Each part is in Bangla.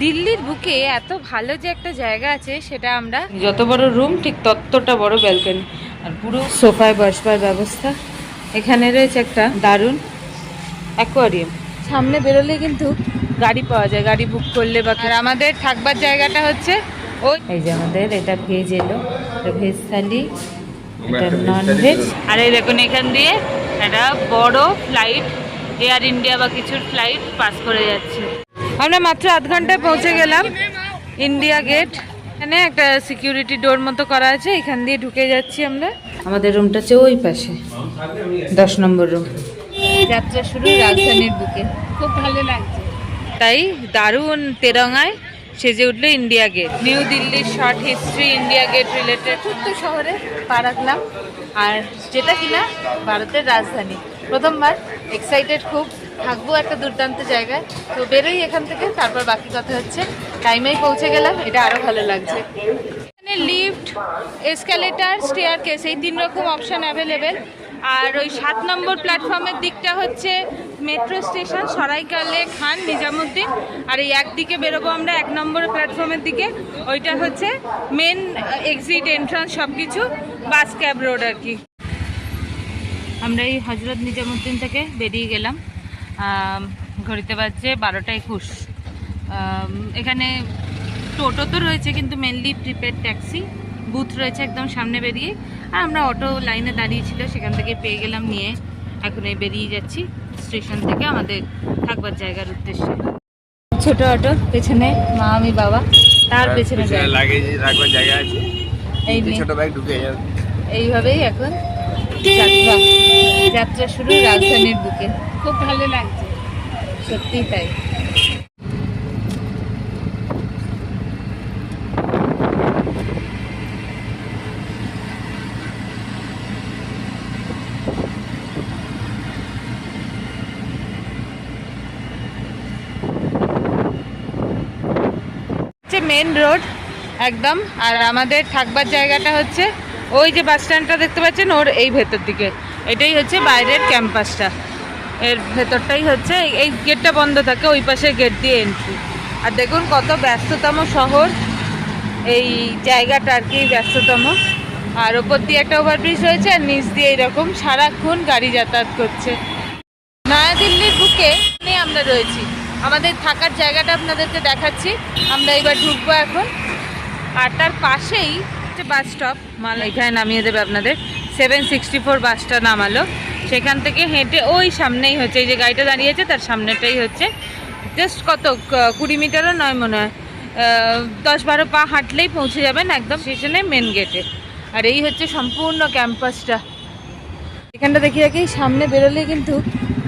দিল্লির বুকে এত ভালো যে একটা জায়গা আছে সেটা আমরা, যত বড় রুম ঠিক ততটা বড় ব্যালকনি, আর পুরো সোফায় বসবার ব্যবস্থা। এখানে রয়েছে একটা দারুণ অ্যাকোয়ারিয়াম। সামনে বেরোলে কিন্তু গাড়ি পাওয়া যায়, গাড়ি বুক করলে বা। আর আমাদের থাকবার জায়গাটা হচ্ছে ওই, এই যে আমাদের এটা ভেজ এলো, এটা ভেজ থালি, এটা নন ভেজ। আর এই দেখুন এখান দিয়ে একটা বড় ফ্লাইট, এয়ার ইন্ডিয়া বা কিছুর ফ্লাইট পাস করে যাচ্ছে। আমরা মাত্র আধ ঘন্টায় পৌঁছে গেলাম ইন্ডিয়া গেট। এখানে একটা সিকিউরিটি ডোর মতো করা আছে, এখান দিয়ে ঢুকে যাচ্ছি আমরা। আমাদের রুমটা হচ্ছে ওই পাশে, 10 নম্বর রুম। যাত্রা শুরু রাজধানীর বুকে, খুব ভালো লাগছে। তাই দারুণ তেরঙ্গায় সেজে উঠলো ইন্ডিয়া গেট। নিউ দিল্লির short history, India Gate related ছোট্ট শহরে পা রাখলাম, আর যেটা কিনা ভারতের রাজধানী। প্রথমবার, এক্সাইটেড খুব, থাকবো একটা দুর্দান্ত জায়গায়। তো বেরোই এখান থেকে, তারপর বাকি কথা হচ্ছে। টাইমেই পৌঁছে গেলাম, এটা আরো ভালো লাগছে। এখানে লিফট, এসকালেটার, স্টেয়ারকেস, এই 3 রকম অপশান অ্যাভেলেবেল। আর ওই 7 নম্বর প্ল্যাটফর্মের দিকটা হচ্ছে মেট্রো স্টেশন সরাইকালে খান নিজামুদ্দিন। আর এই একদিকে বেরোবো আমরা 1 নম্বর প্ল্যাটফর্মের দিকে, ওইটা হচ্ছে মেন এক্সিট, এন্ট্রান্স সব কিছু, বাস ক্যাব রোড আর কি। আমরা এই হজরত নিজামুদ্দিন থেকে বেরিয়ে গেলাম, ঘড়িতে বাজছে 12টা 21। এখানে টোটো তো রয়েছে, কিন্তু মেনলি প্রিপেড ট্যাক্সি বুথ রয়েছে একদম সামনে বেরিয়ে। আর আমরা অটো লাইনে দাঁড়িয়েছিল, সেখান থেকে পেয়ে গেলাম নিয়ে। এখন এই বেরিয়ে যাচ্ছি স্টেশন থেকে আমাদের থাকবার জায়গার উদ্দেশ্যে। ছোট অটো, পেছনে মা, আমি, বাবা, তার পেছনে লাগেজ রাখবার জায়গা আছে, এই ছোট ব্যাগ ঢুকে যাবে। এইভাবেই এখন যাত্রা শুরু রাজধানীর বুকে, খুব ভালো লাগছে, সত্যিই তাই। মেন রোড একদম, আর আমাদের থাকবার জায়গাটা হচ্ছে ওই যে বাস স্ট্যান্ডটা দেখতে পাচ্ছেন, ওর এই ভেতর দিকে। এটাই হচ্ছে বাইরের ক্যাম্পাসটা, এর ভেতরটাই হচ্ছে। এই গেটটা বন্ধ থাকে, ওই পাশে গেট দিয়ে এন্ট্রি। আর দেখুন কত ব্যস্ততম শহর, এই জায়গাটা আর কি ব্যস্ততম। আর ওপর দিয়ে একটা ওভারব্রিজ রয়েছে, আর নিচ দিয়ে এরকম সারাক্ষণ গাড়ি যাতায়াত করছে। নয়াদিল্লির বুকে আমরা রয়েছি, আমাদের থাকার জায়গাটা আপনাদেরকে দেখাচ্ছি। আমরা এবার ঢুকবো এখন, আর তার পাশেই বাস স্টপ, মাল এখানে নামিয়ে দেবে আপনাদের। 764 বাসটা নামালো, সেখান থেকে হেঁটে ওই সামনেই হচ্ছে, এই যে গাড়িটা দাঁড়িয়েছে তার সামনেটাই হচ্ছে। জাস্ট কত 20 মিটারও নয় মনে হয়, 10-12 পা হাঁটলেই পৌঁছে যাবেন একদম স্টেশনে মেন গেটে। আর এই হচ্ছে সম্পূর্ণ ক্যাম্পাসটা। এখানটা দেখি রাখি, সামনে বেরোলে কিন্তু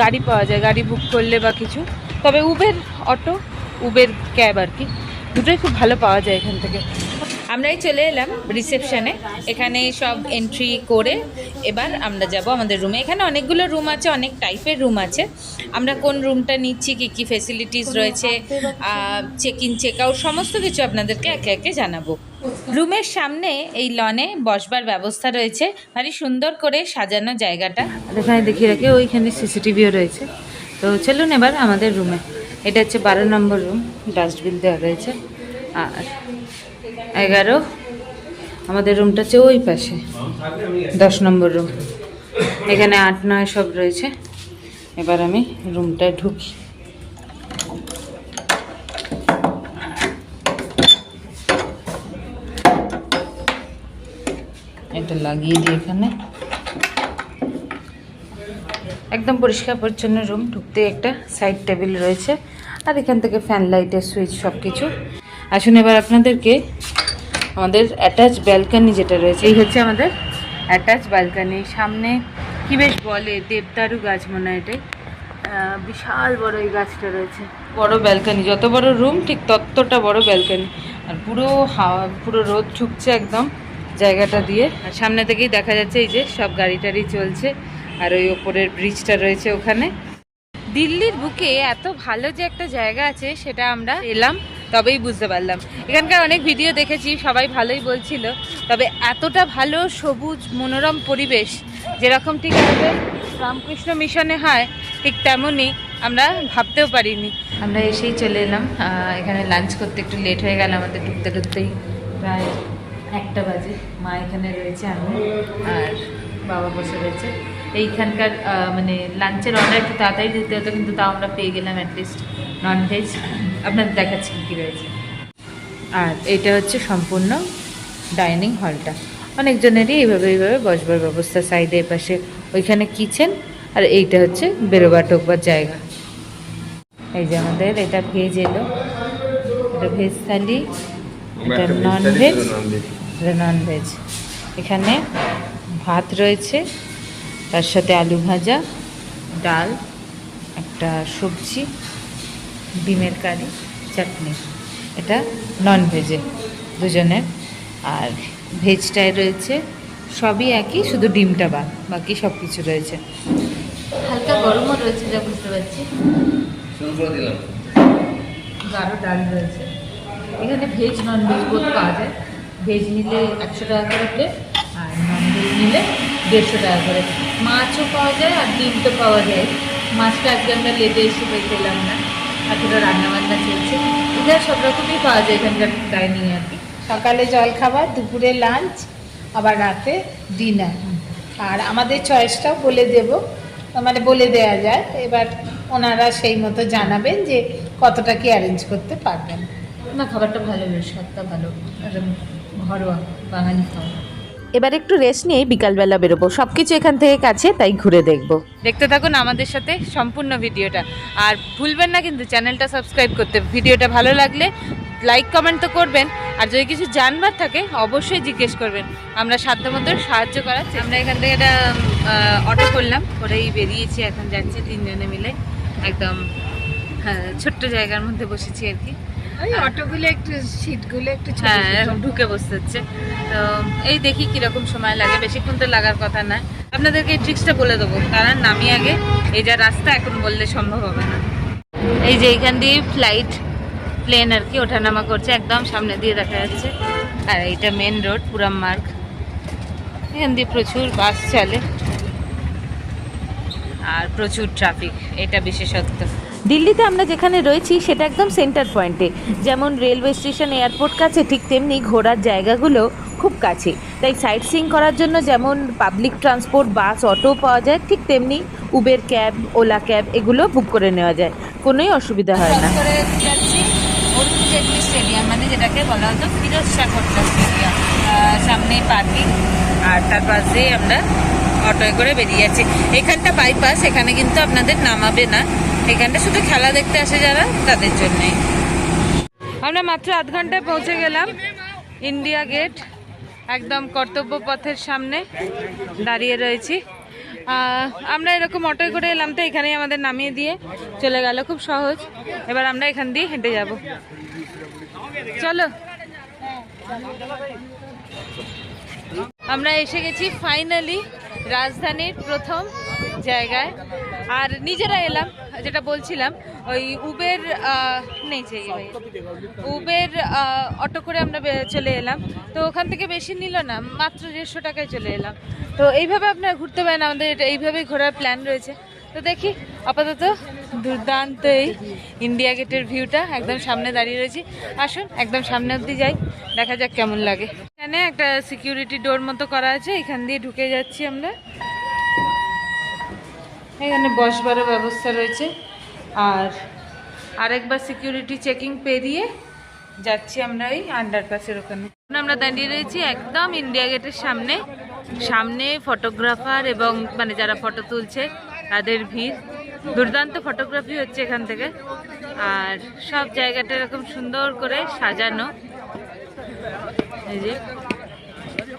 গাড়ি পাওয়া যায়, গাড়ি বুক করলে বা কিছু। তবে উবের অটো, উবের ক্যাব আর কি, দুটোই খুব ভালো পাওয়া যায় এখান থেকে। আমরাই চলে এলাম রিসেপশনে, এখানে সব এন্ট্রি করে এবার আমরা যাব আমাদের রুমে। এখানে অনেকগুলো রুম আছে, অনেক টাইপের রুম আছে। আমরা কোন রুমটা নিচ্ছি, কী কী ফেসিলিটিস রয়েছে, চেক ইন চেক আউট সমস্ত কিছু আপনাদেরকে একে একে জানাবো। রুমের সামনে এই লনে বসবার ব্যবস্থা রয়েছে, ভারী সুন্দর করে সাজানো জায়গাটা। এখানে দেখিয়ে রাখে, ওইখানে সিসিটিভিও রয়েছে। তো চলুন এবার আমাদের রুমে। এটা হচ্ছে 12 নম্বর রুম, ডাস্টবিন দেওয়া রয়েছে। আর 11 আমাদের রুমটা হচ্ছে ওই পাশে, 10 নম্বর রুম। এখানে 8, 9 সব রয়েছে। এবার আমি রুমটায় ঢুকি। এটা লাগিয়ে দিই এখানে। একদম পরিষ্কার পরিচ্ছন্ন রুম। ঢুকতে একটা সাইড টেবিল রয়েছে, আর এখান থেকে ফ্যান, লাইটের সুইচ সব কিছু। আসুন এবার আপনাদেরকে আমাদের অ্যাটাচ ব্যালকানি যেটা রয়েছে, এই হচ্ছে আমাদের অ্যাটাচ ব্যালকানি। সামনে কি বেশ বলে, দেবদারু গাছ মনে হয় এটাই, বিশাল বড় এই গাছটা রয়েছে। বড় ব্যালকানি, যত বড় রুম ঠিক ততটা বড় ব্যালকানি। আর পুরো হাওয়া, পুরো রোদ ঢুকছে একদম জায়গাটা দিয়ে। আর সামনে থেকেই দেখা যাচ্ছে এই যে সব গাড়ি টাড়ি চলছে, আর ওই ওপরের ব্রিজটা রয়েছে ওখানে। দিল্লির বুকে এত ভালো যে একটা জায়গা আছে সেটা আমরা এলাম তবেই বুঝতে পারলাম। এখানকার অনেক ভিডিও দেখেছি, সবাই ভালোই বলছিল, তবে এতটা ভালো সবুজ মনোরম পরিবেশ যেরকম ঠিক আমাদের রামকৃষ্ণ মিশনে হয়, ঠিক তেমনই আমরা ভাবতেও পারিনি। আমরা এসেই চলে এলাম এখানে লাঞ্চ করতে, একটু লেট হয়ে গেল আমাদের ঢুকতে ঢুকতেই প্রায় 1টা বাজে। মা এখানে রয়েছে, আমি আর বাবা বসে রয়েছে। এইখানকার মানে লাঞ্চের অর্ডার একটু তাড়াতাড়ি দিতে হতো, কিন্তু তাও আমরা পেয়ে গেলাম অ্যাটলিস্ট ননভেজ। আপনাদের দেখাচ্ছি কী কী রয়েছে। আর এটা হচ্ছে সম্পূর্ণ ডাইনিং হলটা, অনেকজনেরই এইভাবে বসবার ব্যবস্থা। সাইডে পাশে ওইখানে কিচেন, আর এইটা হচ্ছে বেরোবার টোকবার জায়গা। এই যে আমাদের এটা ভেজ এলো, এটা ভেজ থালি, এটা ননভেজ, এটা ননভেজ। এখানে ভাত রয়েছে, তার সাথে আলু ভাজা, ডাল, একটা সবজি, ডিমের কারি, চাটনি। এটা ননভেজে দুজনের। আর ভেজটায় রয়েছে সবই একই, শুধু ডিমটা বাদ, বাকি সব কিছু রয়েছে। হালকা গরমও রয়েছে যা বুঝতে পারছি। গাঢ় ডাল রয়েছে। এখানে ভেজ ননভেজ বোধ পাওয়া যায়। ভেজ নিলে 100 টাকা করে প্লেট, আর ননভেজ নিলে 150 টাকা করে। মাছও পাওয়া যায় আর ডিম তো পাওয়া যায়। মাছটা আজকে আমরা লেটে এসে পেলাম না, এতটা রান্নাবান্না চলছে। এটা সব রকমই পাওয়া যায় এখানকার ডাইনিং আর কি। সকালে জলখাবার, দুপুরে লাঞ্চ, আবার রাতে ডিনার। আর আমাদের চয়েসটাও বলে দেব, মানে বলে দেওয়া যায়। এবার ওনারা সেই মতো জানাবেন যে কতটা কি অ্যারেঞ্জ করতে পারবেন। না, খাবারটা ভালো, বেশ স্বাদটা ভালো, একদম ঘরোয়া বাঙালি খাবার। এবার একটু রেস্ট নিয়ে বিকালবেলা বেরোবো। সব কিছু এখান থেকে কাছে, তাই ঘুরে দেখব। দেখতে থাকুন আমাদের সাথে সম্পূর্ণ ভিডিওটা, আর ভুলবেন না কিন্তু চ্যানেলটা সাবস্ক্রাইব করতে। ভিডিওটা ভালো লাগলে লাইক কমেন্ট তো করবেন, আর যদি কিছু জানবার থাকে অবশ্যই জিজ্ঞেস করবেন, আমরা সাধ্যমতো সাহায্য করার। আমরা এখান থেকে একটা অটো করলাম, করেই বেরিয়েছি, এখন যাচ্ছি 3 জনে মিলে। একদম ছোট্ট জায়গার মধ্যে বসেছি আর কি। ওই অটোগুলো একটু, সিটগুলো একটু ঢুকে বসতে হচ্ছে। তো এই দেখি কিরকম সময় লাগে, বেশিক্ষণ তো লাগার কথা না। আপনাদেরকে এই ট্রিক্সটা বলে দেবো, কারণ নামি আগে। এই যা রাস্তা এখন বললে সম্ভব হবে না। এই যে এইখান দিয়ে ফ্লাইট, প্লেন আর কি ওঠানামা করছে, একদম সামনে দিয়ে দেখা যাচ্ছে। আর এইটা মেন রোড, পুরাম মার্গ। এখান দিয়ে প্রচুর বাস চলে আর প্রচুর ট্রাফিক, এটা বিশেষত্ব। দিল্লিতে আমরা যেখানে রয়েছি সেটা একদম সেন্টার পয়েন্টে। যেমন রেলওয়ে স্টেশন, এয়ারপোর্ট কাছে, ঠিক তেমনি ঘোরার জায়গাগুলো খুব কাছে। তাই সাইট সিইং করার জন্য যেমন পাবলিক ট্রান্সপোর্ট, বাস, অটো পাওয়া যায়, ঠিক তেমনি উবের ক্যাব, ওলা ক্যাব এগুলো বুক করে নেওয়া যায়, কোনোই অসুবিধা হয় না। করে যাচ্ছি অরুণ জেটলি স্টেডিয়াম, মানে যেটাকে বলা হতো ফিরোজ শাহ কোটলা স্টেডিয়াম। সামনেই পার্কিং, আর তার পাশে আমরা অটোয় করে বেরিয়ে যাচ্ছি। এখানটা বাইপাস, এখানে কিন্তু আপনাদের নামাবে না, এখানটা শুধু খেলা দেখতে আসে যারা, তাদের জন্যই। আমরা মাত্র আধ ঘন্টায় পৌঁছে গেলাম ইন্ডিয়া গেট। একদম কর্তব্য পথের সামনে দাঁড়িয়ে রয়েছি। আমরা এরকম অটোয় করে এলাম, তো এখানেই আমাদের নামিয়ে দিয়ে চলে গেল, খুব সহজ। এবার আমরা এখান দিয়ে হেঁটে যাব, চলো। আমরা এসে গেছি ফাইনালি রাজধানীর প্রথম জায়গায়, আর নিজেরা এলাম, যেটা বলছিলাম। ওই উবের নেই, উবের অটো করে আমরা চলে এলাম। তো ওখান থেকে বেশি নিল না, মাত্র 150 টাকায় চলে এলাম। তো এইভাবে আপনারা ঘুরতে পারেন, আমাদের এইভাবেই ঘোরার প্ল্যান রয়েছে। তো দেখি, আপাতত দুর্দান্ত এই ইন্ডিয়া গেটের ভিউটা, একদম সামনে দাঁড়িয়ে রয়েছি। আসুন একদম সামনে অবধি যাই, দেখা যাক কেমন লাগে। এখানে একটা সিকিউরিটি ডোর মতো করা আছে, এখান দিয়ে ঢুকে যাচ্ছি আমরা। এখানে বসবারও ব্যবস্থা রয়েছে, আর আরেকবার সিকিউরিটি চেকিং পেরিয়ে যাচ্ছি আমরা ওই আন্ডারপাসের ওখানে। আমরা দাঁড়িয়ে রয়েছি একদম ইন্ডিয়া গেটের সামনে। সামনে ফটোগ্রাফার এবং মানে যারা ফটো তুলছে তাদের ভিড়। দুর্দান্ত ফটোগ্রাফি হচ্ছে এখান থেকে, আর সব জায়গাটা এরকম সুন্দর করে সাজানো। এই যে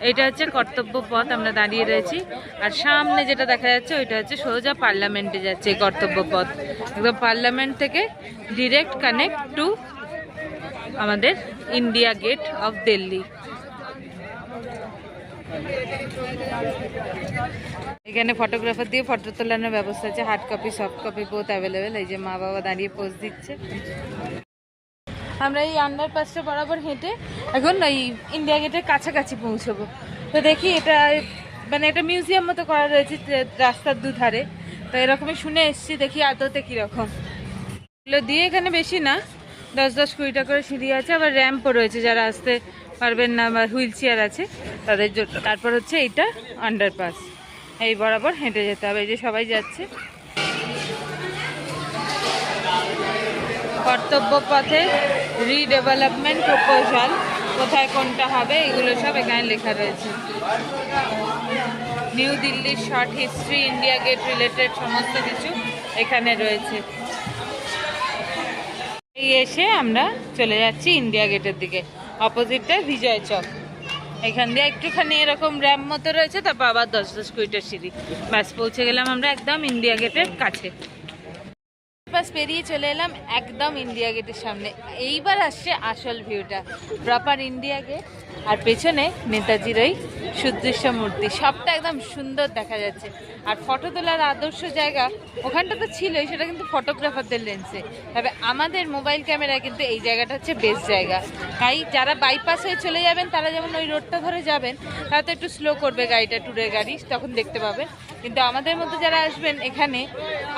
এটা হচ্ছে কর্তব্য পথ, আমরা দাঁড়িয়ে রয়েছি। আর সামনে যেটা দেখা যাচ্ছে ওইটা হচ্ছে সোজা পার্লামেন্টে যাচ্ছে এই কর্তব্য পথ। একদম পার্লামেন্ট থেকে ডিরেক্ট কানেক্ট টু আমাদের ইন্ডিয়া গেট অফ দিল্লি। এখানে ফটোগ্রাফার দিয়ে ফটো তোলানোর ব্যবস্থা আছে, hard copy soft copy both available. এই যে মা বাবা দাঁড়িয়ে পোজ দিচ্ছে। আমরা এই আন্ডারপাসটা বরাবর হেঁটে এখন এই ইন্ডিয়া গেটের কাছাকাছি পৌঁছবো। তো দেখি, এটা মানে এটা মিউজিয়াম মতো করা রয়েছে রাস্তার দুধারে। তো এরকমই শুনে এসছি, দেখি আদতে কীরকম। এগুলো দিয়ে এখানে বেশি না, 10-20 করে সিঁড়ি আছে, আবার র্যাম্পও রয়েছে যারা আসতে পারবেন না বা হুইল চেয়ার আছে তাদের জন্য। তারপর হচ্ছে এইটা আন্ডারপাস, এই বরাবর হেঁটে যেতে হবে। এই যে সবাই যাচ্ছে। কর্তব্য পথে রিডেভেলপমেন্ট প্রপোজাল, কোথায় কোনটা হবে এগুলো সব এখানে লেখা রয়েছে। নিউ দিল্লির short history, India Gate related সমস্ত কিছু এখানে রয়েছে। এই এসে আমরা চলে যাচ্ছি ইন্ডিয়া গেটের দিকে, অপোজিটটা বিজয় চক। এখান দিয়ে একটুখানি এরকম র্যাম্প মতো রয়েছে, তারপর আবার 10-20 সিঁড়ি। ব্যাস পৌঁছে গেলাম আমরা একদম ইন্ডিয়া গেটের কাছে। বাস পেরিয়ে চলে এলাম একদম ইন্ডিয়া গেটের সামনে। এইবার আসছে আসল ভিউটা, প্রপার ইন্ডিয়া গেট, আর পেছনে নেতাজির ওই সুদৃশ্য মূর্তি। সবটা একদম সুন্দর দেখা যাচ্ছে। আর ফটো তোলার আদর্শ জায়গা ওখানটা তো ছিলই, সেটা কিন্তু ফটোগ্রাফারদের লেন্সে। তবে আমাদের মোবাইল ক্যামেরায় কিন্তু এই জায়গাটা হচ্ছে বেস্ট জায়গা। তাই যারা বাইপাস হয়ে চলে যাবেন, তারা যেমন ওই রোডটা ধরে যাবেন, তারা তো একটু স্লো করবে গাড়িটা, ট্যুরের গাড়ি, তখন দেখতে পাবেন। কিন্তু আমাদের মতো যারা আসবেন এখানে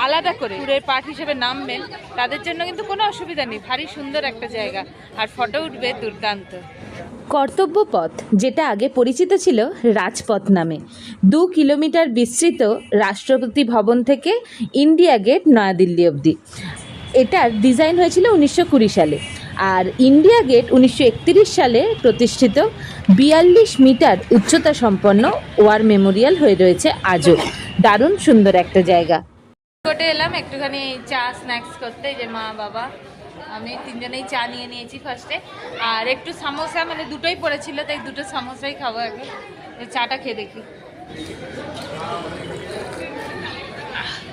আলাদা করে ট্যুরের পার্ট হিসেবে নামবেন, তাদের জন্য কিন্তু কোনো অসুবিধা নেই। ভারী সুন্দর একটা জায়গা, আর ফটো উঠবে দুর্দান্ত। কর্তব্য পথ, যেটা আগে পরিচিত ছিল রাজপথ নামে, 2 কিলোমিটার বিস্তৃত রাষ্ট্রপতি ভবন থেকে ইন্ডিয়া গেট নয়াদিল্লি অবধি। এটার ডিজাইন হয়েছিল 1920 সালে, আর ইন্ডিয়া গেট 1931 সালে প্রতিষ্ঠিত 42 মিটার উচ্চতা সম্পন্ন ওয়ার মেমোরিয়াল হয়ে রয়েছে আজও। দারুণ সুন্দর একটা জায়গা। কোর্টে এলাম একটুখানি চা স্ন্যাক্স করতে। যে মা বাবা আমি তিনজনেই চা নিয়ে নিয়েছি ফার্স্টে, আর একটু সামোসা, মানে দুটোই পড়েছিল, তাই দুটো সামোসাই খাবো এখন। চাটা খেয়ে দেখি।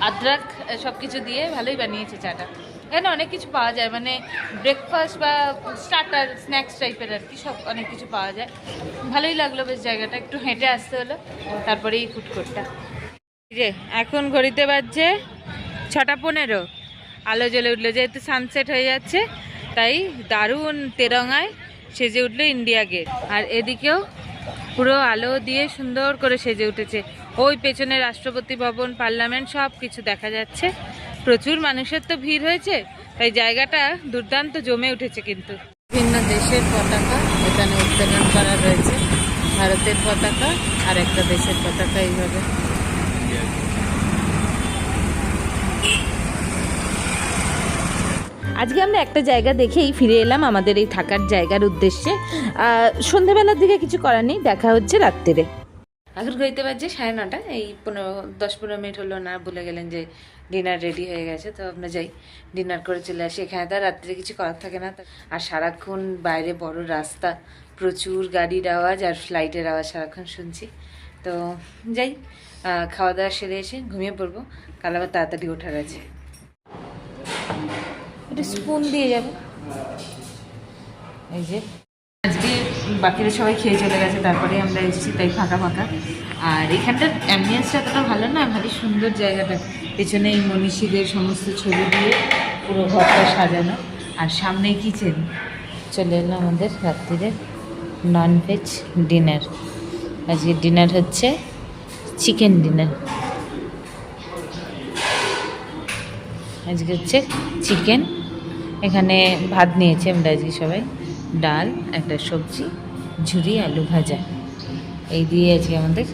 আদ্রাক সব কিছু দিয়ে ভালোই বানিয়েছে চাটা। এখানে অনেক কিছু পাওয়া যায়, মানে ব্রেকফাস্ট বা স্টার্টার স্ন্যাক্স টাইপের আর কি, সব অনেক কিছু পাওয়া যায়। ভালোই লাগলো বেশ জায়গাটা। একটু হেঁটে আসতে হলো, তারপরে এই ফুড কোর্টটা। যে এখন ঘড়িতে বাজছে 6:15, আলো জ্বলে উঠলো। যেহেতু সানসেট হয়ে যাচ্ছে, তাই দারুণ তেরঙায় সেজে উঠলো ইন্ডিয়া গেট। আর এদিকেও পুরো আলো দিয়ে সুন্দর করে সেজে উঠেছে। ওই পেছনে রাষ্ট্রপতি ভবন, পার্লামেন্ট সব কিছু দেখা যাচ্ছে। প্রচুর মানুষের তো ভিড় হয়েছে, তাই জায়গাটা দুর্দান্ত জমে উঠেছে। কিন্তু বিভিন্ন দেশের পতাকা এখানে উত্তোলন করা রয়েছে। ভারতের পতাকা আর একটা দেশের পতাকা এইভাবে। আজকে আমরা একটা জায়গা দেখেই ফিরে এলাম আমাদের এই থাকার জায়গার উদ্দেশ্যে। সন্ধেবেলার দিকে কিছু করার নেই, দেখা হচ্ছে রাত্রিরে। এখন ঘড়িতে বাজছে 9:30। এই 10-15 মিনিট হলো না বলে গেলেন যে ডিনার রেডি হয়ে গেছে, তো আমরা যাই ডিনার করে চলে আসি। এখানে তো রাত্রে কিছু করার থাকে না, আর সারাক্ষণ বাইরে বড় রাস্তা, প্রচুর গাড়ির আওয়াজ আর ফ্লাইটের আওয়াজ সারাক্ষণ শুনছি। তো যাই, খাওয়া দাওয়া সেরে এসে ঘুমিয়ে পড়বো। কাল আবার তাড়াতাড়ি ওঠার আছে। একটু স্পুন দিয়ে যাবো। এই যে আজকে বাকিরা সবাই খেয়ে চলে গেছে, তারপরে আমরা এসেছি, তাই ফাঁকা ফাঁকা। আর এখানটার অ্যাম্বিয়েন্সটা এতটা ভালো না, ভারী সুন্দর জায়গাটা। পেছনে এই মনীষীদের সমস্ত ছবি দিয়ে পুরো ঘরটা সাজানো, আর সামনেই কিচেন। চলে এলো আমাদের রাত্রিরে ননভেজ ডিনার। আজকে ডিনার হচ্ছে চিকেন ডিনার। আজকে হচ্ছে চিকেন। এখানে ভাত নিয়েছি আমরা আজকে সবাই, ডাল, একটা সবজি, ঝুরি, আলু ভাজা, এই দিয়ে আজকে আমাদের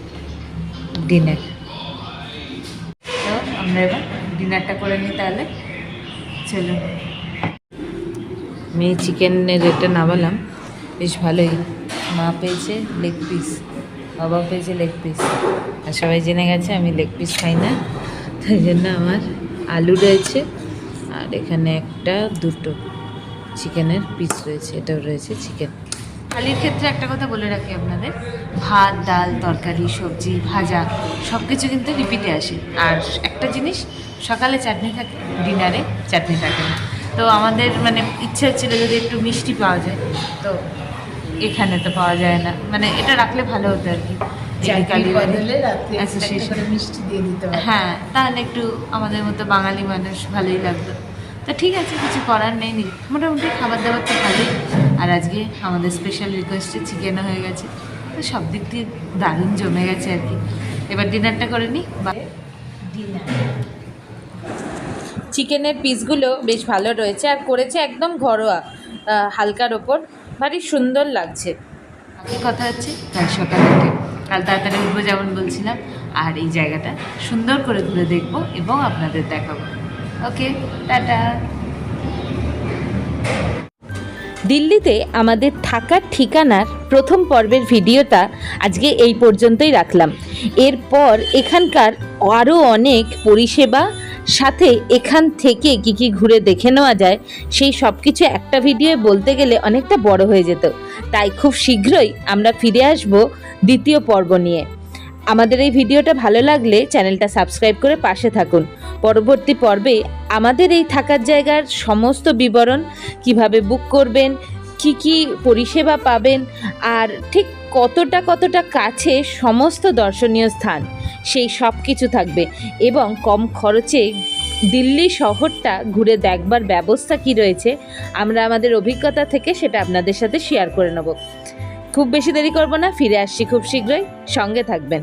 ডিনার। তো আমরা এবার ডিনারটা করে নিই তাহলে। চলো, আমি চিকেনের এটা নামালাম, বেশ ভালোই। মা পেয়েছে লেগ পিস, বাবা পেয়েছে লেগ পিস, আর সবাই জেনে গেছে আমি লেগ পিস খাই না, তাই জন্য আমার আলু রয়েছে, আর এখানে একটা দুটো চিকেনের পিস রয়েছে, এটাও রয়েছে চিকেন। থালির ক্ষেত্রে একটা কথা বলে রাখি আপনাদের, ভাত, ডাল, তরকারি, সবজি, ভাজা সব কিছু কিন্তু রিপিটে আসে। আর একটা জিনিস, সকালে চাটনি থাকে, ডিনারে চাটনি থাকে না। তো আমাদের মানে ইচ্ছে হচ্ছিলো যদি একটু মিষ্টি পাওয়া যায়, তো এখানে তো পাওয়া যায় না, মানে এটা রাখলে ভালো হতো আর কি। মিষ্টি দিয়ে দিতে হবে। হ্যাঁ, তাহলে একটু আমাদের মতো বাঙালি মানুষ ভালোই লাগতো। তো ঠিক আছে, কিছু করার নেই। মোটামুটি খাবার দাবার তো ভালোই। আর আজকে আমাদের স্পেশাল রিকোয়েস্টে চিকেনও হয়ে গেছে, তো সব দিক দিয়ে দারুণ জমে গেছে আর কি। এবার ডিনারটা করে নিই। ডিনার চিকেনের পিসগুলো বেশ ভালো রয়েছে আর করেছে একদম ঘরোয়া, হালকার ওপর, ভারী সুন্দর লাগছে। বাকি কথা হচ্ছে কাল সকাল থেকে, কাল তাড়াতাড়ি উঠবো যেমন বলছিলাম, আর এই জায়গাটা সুন্দর করে ঘুরে দেখবো এবং আপনাদের দেখাবো। ওকে, টাটা। দিল্লিতে আমাদের থাকার ঠিকানার প্রথম পর্বের ভিডিওটা আজকে এই পর্যন্তই রাখলাম। এরপর এখানকার আরও অনেক পরিষেবা, সাথে এখান থেকে কি কি ঘুরে দেখে নেওয়া যায় সেই সব কিছু একটা ভিডিওয়ে বলতে গেলে অনেকটা বড় হয়ে যেত। তাই খুব শীঘ্রই আমরা ফিরে আসব দ্বিতীয় পর্ব নিয়ে। আমাদের এই ভিডিওটা ভালো লাগলে চ্যানেলটা সাবস্ক্রাইব করে পাশে থাকুন। পরবর্তী পর্বে আমাদের এই থাকার জায়গার সমস্ত বিবরণ, কিভাবে বুক করবেন, কি কি পরিষেবা পাবেন, আর ঠিক কতটা কাছে সমস্ত দর্শনীয় স্থান, সেই সব কিছু থাকবে। এবং কম খরচে দিল্লি শহরটা ঘুরে দেখবার ব্যবস্থা কি রয়েছে আমরা আমাদের অভিজ্ঞতা থেকে সেটা আপনাদের সাথে শেয়ার করে নেব। খুব বেশি দেরি করব না, ফিরে আসছি খুব শীঘ্রই, সঙ্গে থাকবেন।